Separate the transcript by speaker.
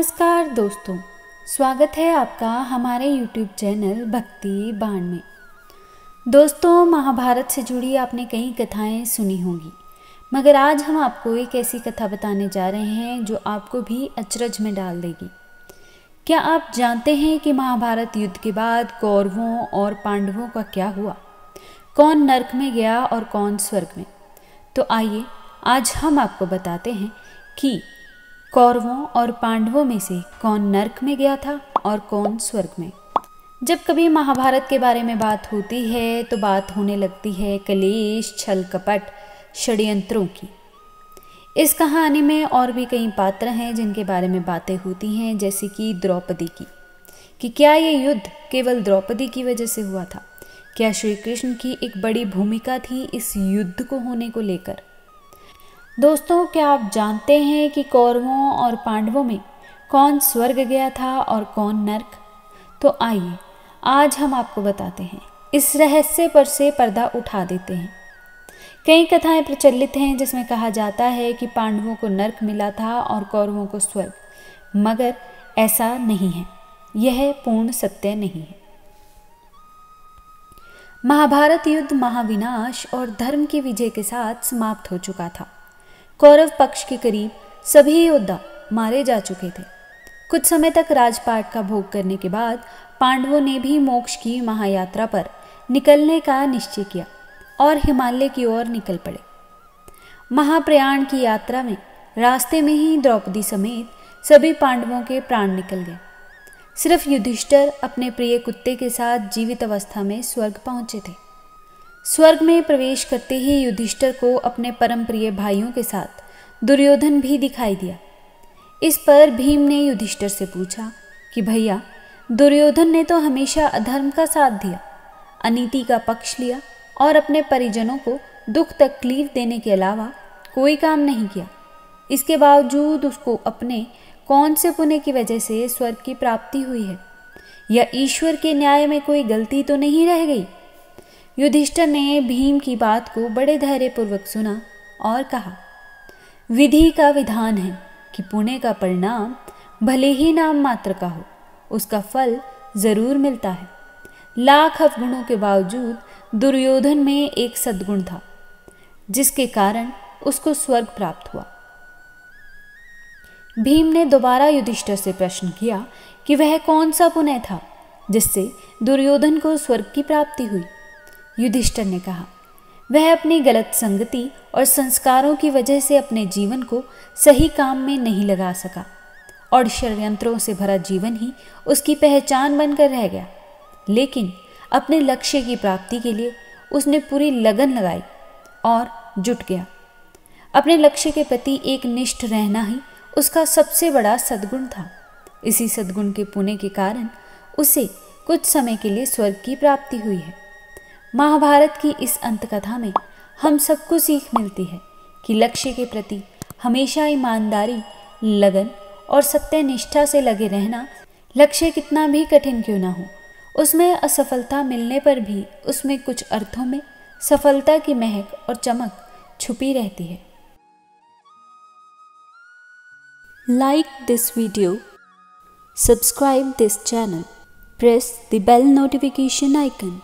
Speaker 1: नमस्कार दोस्तों, स्वागत है आपका हमारे YouTube चैनल भक्ति बाण में। दोस्तों, महाभारत से जुड़ी आपने कई कथाएं सुनी होंगी, मगर आज हम आपको एक ऐसी कथा बताने जा रहे हैं जो आपको भी अचरज में डाल देगी। क्या आप जानते हैं कि महाभारत युद्ध के बाद कौरवों और पांडवों का क्या हुआ? कौन नरक में गया और कौन स्वर्ग में? तो आइए आज हम आपको बताते हैं कि कौरवों और पांडवों में से कौन नरक में गया था और कौन स्वर्ग में। जब कभी महाभारत के बारे में बात होती है तो बात होने लगती है कलेश, छल कपट, षड्यंत्रों की। इस कहानी में और भी कई पात्र हैं जिनके बारे में बातें होती हैं, जैसे कि द्रौपदी की, कि क्या ये युद्ध केवल द्रौपदी की वजह से हुआ था? क्या श्री कृष्ण की एक बड़ी भूमिका थी इस युद्ध को होने को लेकर? दोस्तों, क्या आप जानते हैं कि कौरवों और पांडवों में कौन स्वर्ग गया था और कौन नरक? तो आइए आज हम आपको बताते हैं, इस रहस्य पर से पर्दा उठा देते हैं। कई कथाएं प्रचलित हैं जिसमें कहा जाता है कि पांडवों को नरक मिला था और कौरवों को स्वर्ग, मगर ऐसा नहीं है। यह पूर्ण सत्य नहीं है। महाभारत युद्ध महाविनाश और धर्म की विजय के साथ समाप्त हो चुका था। कौरव पक्ष के करीब सभी योद्धा मारे जा चुके थे। कुछ समय तक राजपाट का भोग करने के बाद पांडवों ने भी मोक्ष की महायात्रा पर निकलने का निश्चय किया और हिमालय की ओर निकल पड़े। महाप्रयाण की यात्रा में रास्ते में ही द्रौपदी समेत सभी पांडवों के प्राण निकल गए। सिर्फ युधिष्ठिर अपने प्रिय कुत्ते के साथ जीवित अवस्था में स्वर्ग पहुंचे थे। स्वर्ग में प्रवेश करते ही युधिष्ठिर को अपने परम प्रिय भाइयों के साथ दुर्योधन भी दिखाई दिया। इस पर भीम ने युधिष्ठिर से पूछा कि भैया, दुर्योधन ने तो हमेशा अधर्म का साथ दिया, अनीति का पक्ष लिया और अपने परिजनों को दुख तकलीफ देने के अलावा कोई काम नहीं किया। इसके बावजूद उसको अपने कौन से पुण्य की वजह से स्वर्ग की प्राप्ति हुई है? या ईश्वर के न्याय में कोई गलती तो नहीं रह गई? युधिष्ठिर ने भीम की बात को बड़े धैर्यपूर्वक सुना और कहा, विधि का विधान है कि पुण्य का परिणाम भले ही नाम मात्र का हो, उसका फल जरूर मिलता है। लाख अवगुणों के बावजूद दुर्योधन में एक सद्गुण था, जिसके कारण उसको स्वर्ग प्राप्त हुआ। भीम ने दोबारा युधिष्ठिर से प्रश्न किया कि वह कौन सा पुण्य था जिससे दुर्योधन को स्वर्ग की प्राप्ति हुई। युधिष्ठिर ने कहा, वह अपनी गलत संगति और संस्कारों की वजह से अपने जीवन को सही काम में नहीं लगा सका और षड्यंत्रों से भरा जीवन ही उसकी पहचान बनकर रह गया। लेकिन अपने लक्ष्य की प्राप्ति के लिए उसने पूरी लगन लगाई और जुट गया। अपने लक्ष्य के प्रति एक निष्ठ रहना ही उसका सबसे बड़ा सद्गुण था। इसी सद्गुण के पुण्य के कारण उसे कुछ समय के लिए स्वर्ग की प्राप्ति हुई है। महाभारत की इस अंत कथा में हम सबको सीख मिलती है कि लक्ष्य के प्रति हमेशा ईमानदारी, लगन और सत्यनिष्ठा से लगे रहना, लक्ष्य कितना भी कठिन क्यों ना हो, उसमें असफलता मिलने पर भी उसमें कुछ अर्थों में सफलता की महक और चमक छुपी रहती है। Like this video, subscribe this channel, press the bell notification icon.